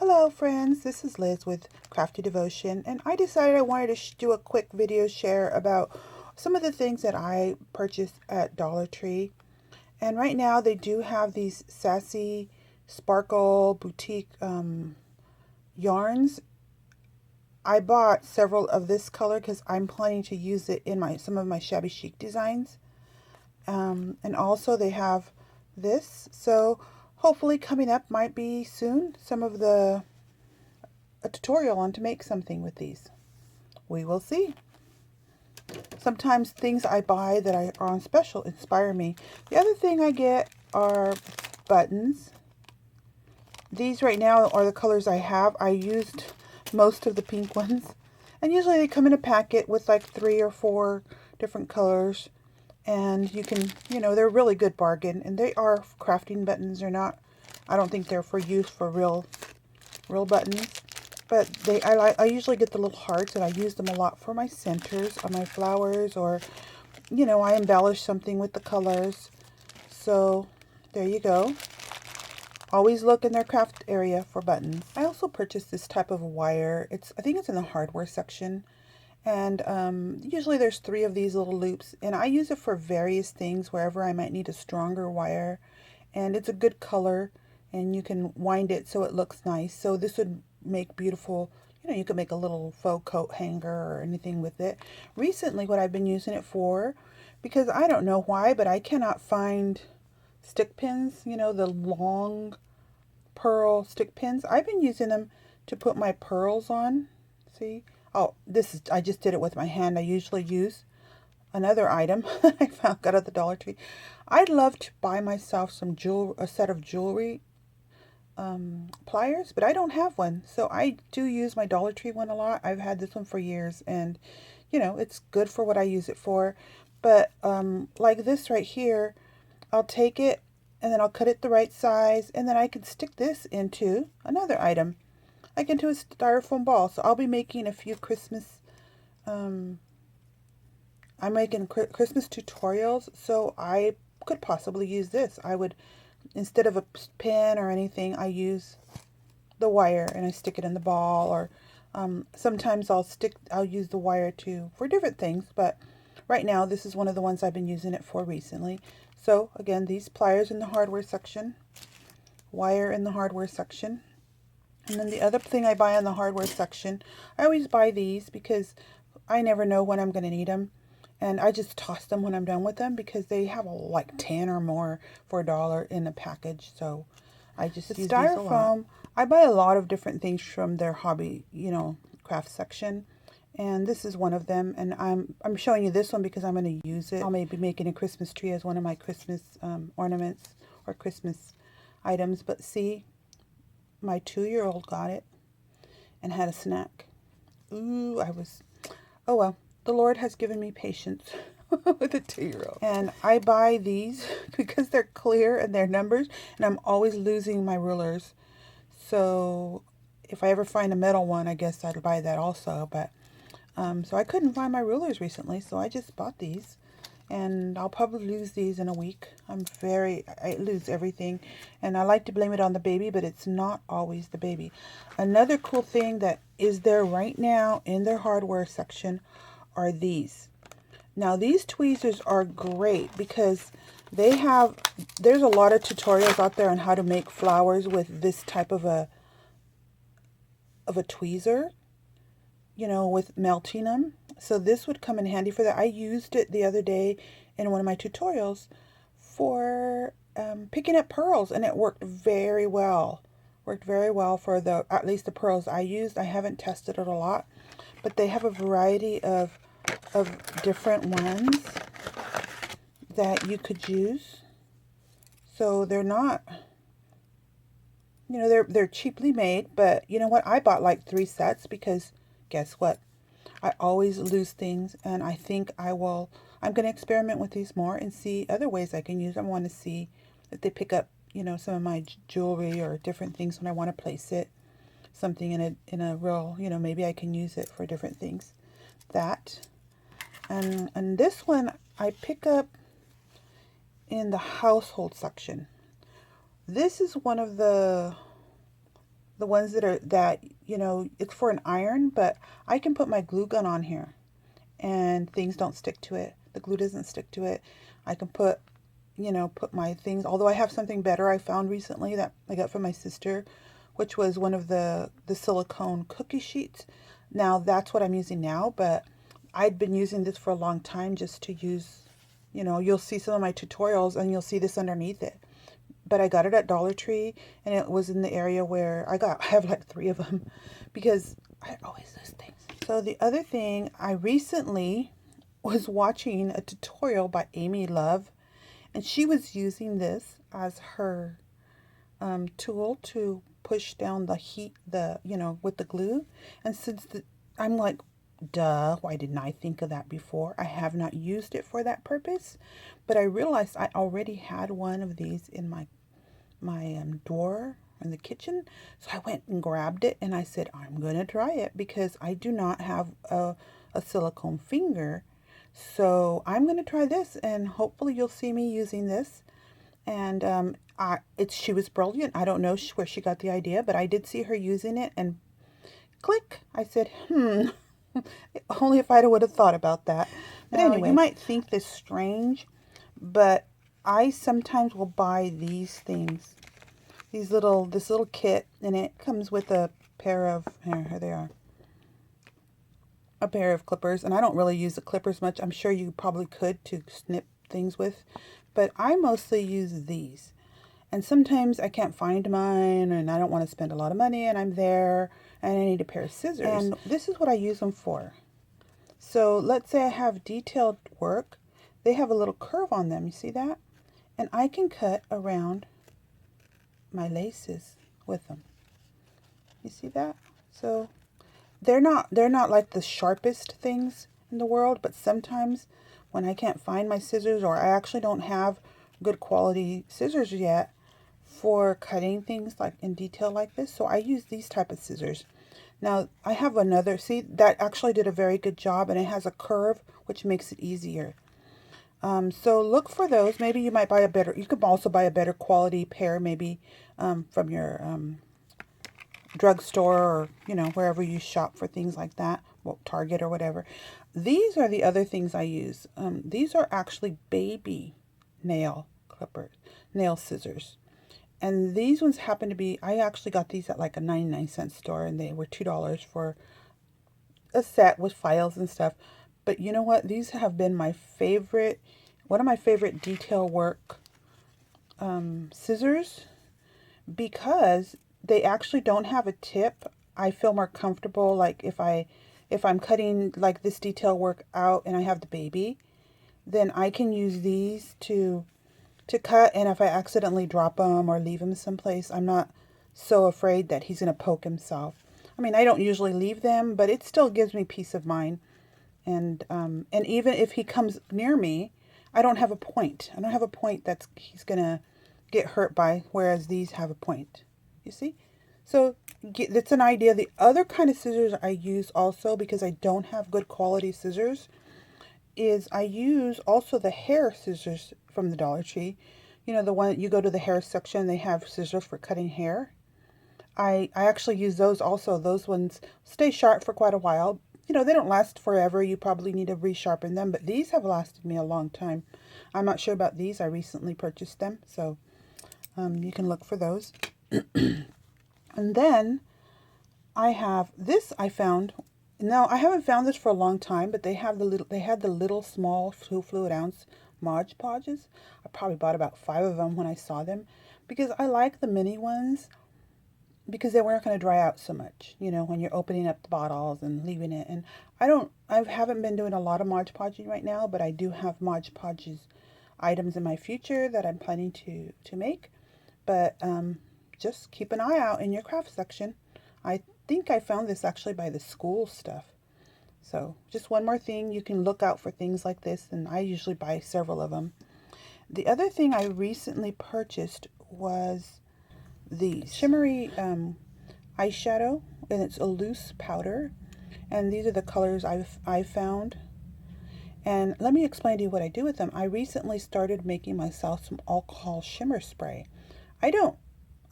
Hello friends, this is Liz with Crafty Devotion, and I decided I wanted to do a quick video share about some of the things that I purchased at Dollar Tree. And right now they do have these sassy sparkle boutique yarns. I bought several of this color because I'm planning to use it in some of my Shabby Chic designs. And also they have this, so hopefully coming up might be soon a tutorial on to make something with these. We will see. Sometimes things I buy that are on special inspire me. The other thing I get are buttons. These right now are the colors I have. I used most of the pink ones, and usually they come in a packet with like 3 or 4 different colors, and you can, they're a really good bargain, and they are crafting buttons. They're not, I don't think they're for use for real buttons, but I usually get the little hearts, and I use them a lot for my centers on my flowers, or I embellish something with the colors. So there you go. Always look in their craft area for buttons. I also purchased this type of wire. I think it's in the hardware section. And usually there's 3 of these little loops, and I use it for various things wherever I might need a stronger wire. And it's a good color, and you can wind it so it looks nice. So this would make beautiful, you could make a little faux coat hanger or anything with it. Recently what I've been using it for, because I don't know why, but I cannot find stick pins, the long pearl stick pins. I've been using them to put my pearls on. See? Oh, I just did it with my hand. I usually use another item I got at the Dollar Tree. I'd love to buy myself a set of jewelry pliers, but I don't have one. So I do use my Dollar Tree one a lot. I've had this one for years, and it's good for what I use it for. But like this right here, I'll take it and then I'll cut it the right size, and then I can stick this into another item, like into a styrofoam ball. So I'll be making a few Christmas, I'm making Christmas tutorials, so I could possibly use this. I would, instead of a pin or anything, I use the wire and I stick it in the ball, or sometimes I'll use the wire for different things, but right now this is one of the ones I've been using it for recently. So again, these pliers in the hardware section, wire in the hardware section. And then the other thing I buy in the hardware section, I always buy these because I never know when I'm going to need them. And I just toss them when I'm done with them because they have like 10 or more for $1 in a package. So I just use these a lot. I buy a lot of different things from their hobby, craft section. And this is one of them. And I'm showing you this one because I'm going to use it. I'll maybe making a Christmas tree as one of my Christmas ornaments or Christmas items. But see, my 2-year-old got it and had a snack. Ooh, oh well, the Lord has given me patience with a 2-year-old. And I buy these because they're clear and they're numbers, and I'm always losing my rulers. So if I ever find a metal one, I guess I'd buy that also. But so I couldn't find my rulers recently, so I just bought these. And I'll probably lose these in a week. I lose everything. And I like to blame it on the baby, but it's not always the baby. Another cool thing that is there right now in their hardware section are these. Now these tweezers are great because there's a lot of tutorials out there on how to make flowers with this type of a tweezer, with melting them. So this would come in handy for that. I used it the other day in one of my tutorials for picking up pearls, and it worked very well. Worked very well for at least the pearls I used. I haven't tested it a lot, but they have a variety of different ones that you could use. So they're not, they're cheaply made, but you know what? I bought like 3 sets because guess what? I always lose things, and I think I'm going to experiment with these more and see other ways I can use them. I want to see if they pick up, some of my jewelry or different things when I want to place it. Something in a real, maybe I can use it for different things. That. And this one I pick up in the household section. This is one of the the ones that, you know, it's for an iron, but I can put my glue gun on here and things don't stick to it. The glue doesn't stick to it. I can put, you know, put my things, although I have something better I found recently that I got from my sister, which was one of the silicone cookie sheets. Now that's what I'm using now, but I'd been using this for a long time just to use, you know, you'll see some of my tutorials and you'll see this underneath it. But I got it at Dollar Tree, and it was in the area where I have like 3 of them because I always lose things. So the other thing, I recently was watching a tutorial by Amy Love, and she was using this as her tool to push down the heat, you know, with the glue. And I'm like, duh, why didn't I think of that before? I have not used it for that purpose, but I realized I already had one of these in my drawer in the kitchen. So I went and grabbed it and I said, I'm going to try it because I do not have a silicone finger. So I'm going to try this and hopefully you'll see me using this. And she was brilliant. I don't know where she got the idea, but I did see her using it and click. I said, only if I would have thought about that. But now, anyway, you might think this strange, but I sometimes will buy these things, this little kit, and it comes with a pair of, here they are, a pair of clippers. And I don't really use the clippers much. I'm sure you probably could to snip things with, but I mostly use these. And sometimes I can't find mine and I don't want to spend a lot of money and I'm there and I need a pair of scissors. And this is what I use them for. So let's say I have detailed work. They have a little curve on them. You see that? And I can cut around my laces with them. You see that? So they're not like the sharpest things in the world, but sometimes when I can't find my scissors or I actually don't have good quality scissors yet for cutting things like in detail like this, so I use these type of scissors. Now I have another, see, that actually did a very good job and it has a curve which makes it easier. So look for those. Maybe you might buy you could also buy a better quality pair maybe from your drugstore or, you know, wherever you shop for things like that, well, Target or whatever. These are the other things I use. These are actually baby nail scissors. And these ones happen to be, I actually got these at like a 99-cent store and they were $2 for a set with files and stuff. But you know what? These have been my favorite, one of my favorite detail work scissors because they actually don't have a tip. I feel more comfortable like if I'm cutting like this detail work out and I have the baby, then I can use these to cut, and if I accidentally drop them or leave him someplace, I'm not so afraid that he's going to poke himself. I mean, I don't usually leave them, but it still gives me peace of mind. And even if he comes near me, I don't have a point. I don't have a point that he's going to get hurt by, whereas these have a point. You see? So that's an idea. The other kind of scissors I use also, because I don't have good quality scissors, is I use also the hair scissors from the Dollar Tree. You know, the one, you go to the hair section, they have scissors for cutting hair. I actually use those also. Those ones stay sharp for quite a while. You know, they don't last forever. You probably need to resharpen them, but these have lasted me a long time. I'm not sure about these. I recently purchased them, so you can look for those. And then I have this I found. Now, I haven't found this for a long time, but they had the little small 2 fluid ounce Mod Podges. I probably bought about 5 of them when I saw them because I like the mini ones because they weren't going to dry out so much, you know, when you're opening up the bottles and leaving it. And I haven't been doing a lot of Mod Podging right now, but I do have Mod Podges items in my future that I'm planning to make. But just keep an eye out in your craft section. I think I found this actually by the school stuff. So just one more thing, you can look out for things like this, and I usually buy several of them. The other thing I recently purchased was these shimmery eyeshadow, and it's a loose powder, and these are the colors I've found. And let me explain to you what I do with them. I recently started making myself some alcohol shimmer spray.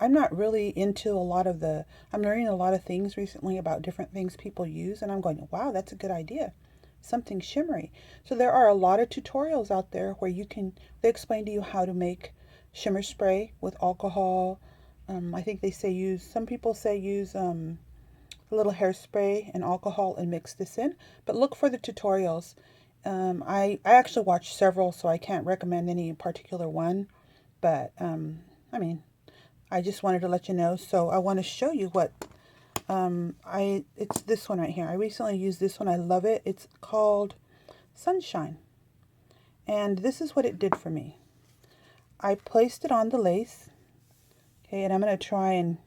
I'm not really into a lot of I'm learning a lot of things recently about different things people use, and I'm going, wow, that's a good idea. Something shimmery. So there are a lot of tutorials out there where they explain to you how to make shimmer spray with alcohol. I think some people say use a little hairspray and alcohol and mix this in, but look for the tutorials. I actually watched several, so I can't recommend any particular one, but I mean, I just wanted to let you know. So I want to show you what it's this one right here. I recently used this one. I love it. It's called Sunshine. And this is what it did for me. I placed it on the lace. Okay, and I'm going to try and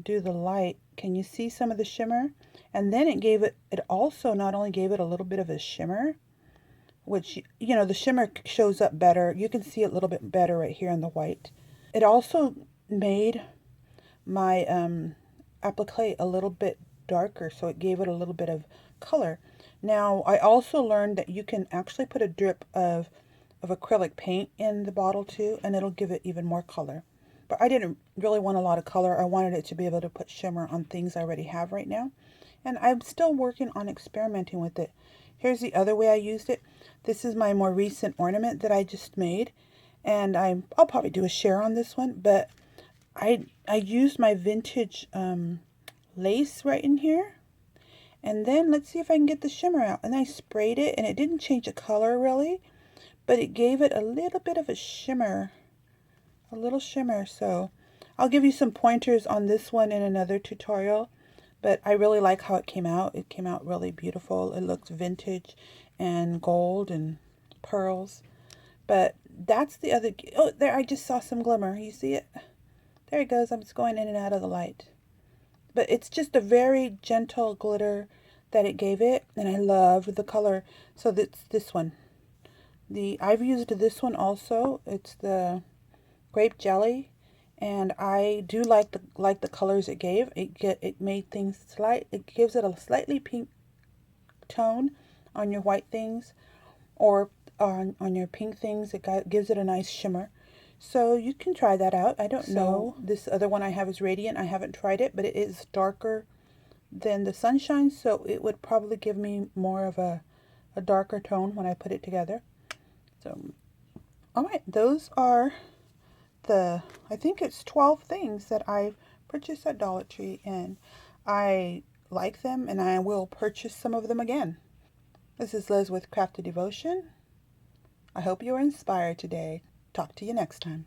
do the light. Can you see some of the shimmer? And then it also not only gave it a little bit of a shimmer, which, you know, the shimmer shows up better. You can see it a little bit better right here in the white. It also made my applique a little bit darker, so it gave it a little bit of color. Now, I also learned that you can actually put a drip of acrylic paint in the bottle too, and it'll give it even more color. But I didn't really want a lot of color. I wanted it to be able to put shimmer on things I already have right now. And I'm still working on experimenting with it. Here's the other way I used it. This is my more recent ornament that I just made. And I'll probably do a share on this one, but I used my vintage lace right in here. And then let's see if I can get the shimmer out. And I sprayed it, and it didn't change the color really, but it gave it a little bit of a shimmer. A little shimmer. So I'll give you some pointers on this one in another tutorial, but I really like how it came out. It came out really beautiful. It looks vintage and gold and pearls. But that's the other, oh, there, I just saw some glimmer. You see it? There it goes. I'm just going in and out of the light. But it's just a very gentle glitter that it gave it, and I love the color. So that's this one. I've used this one also. It's the grape jelly, and I do like the colors it gave. It made things it gives it a slightly pink tone on your white things, or on your pink things. It gives it a nice shimmer. So you can try that out. I don't know. This other one I have is Radiant. I haven't tried it, but it is darker than the Sunshine, so it would probably give me more of a darker tone when I put it together. So, all right, those are I think it's 12 things that I purchased at Dollar Tree, and I like them, and I will purchase some of them again. This is Liz with Crafty Devotion. I hope you were inspired today. Talk to you next time.